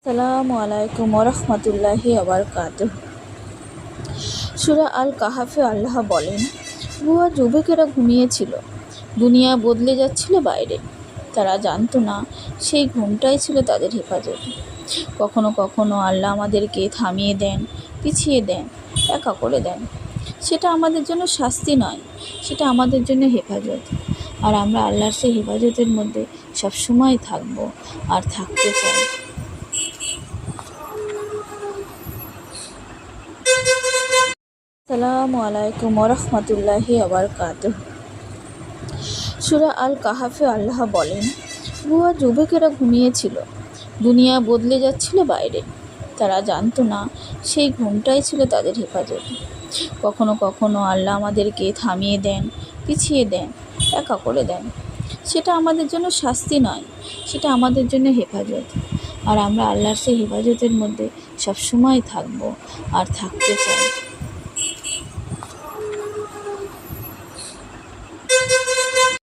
আসসালামু আলাইকুম ওরহমতুল্লাহি ওয়াবারাকাতুহু। সূরা আল কাহাফে আল্লাহ বলেন, বুয়া যুবকেরা ঘুমিয়েছিল, দুনিয়া বদলে যাচ্ছিল বাইরে। তারা জানতো না সেই ঘুমটাই ছিল তাদের হেফাজত। কখনো কখনো আল্লাহ আমাদেরকে থামিয়ে দেন, পিছিয়ে দেন, একা করে দেন। সেটা আমাদের জন্য শাস্তি নয়, সেটা আমাদের জন্য হেফাজত। আর আমরা আল্লাহর সেই হেফাজতের মধ্যে সবসময় থাকবো আর থাকতে চাই। আসসালামু আলাইকুম ওরহমতুল্লাহি ওয়াবারাকাতুহু। সূরা আল কাহাফে আল্লাহ বলেন, বুয়া যুবকেরা ঘুমিয়েছিল, দুনিয়া বদলে যাচ্ছিল বাইরে। তারা জানতো না সেই ঘুমটাই ছিল তাদের হেফাজত। কখনো কখনো আল্লাহ আমাদেরকে থামিয়ে দেন, পিছিয়ে দেন, একা করে দেন। সেটা আমাদের জন্য শাস্তি নয়, সেটা আমাদের জন্য হেফাজত। আর আমরা আল্লাহর সেই হেফাজতের মধ্যে সবসময় থাকবো আর থাকতে চাই।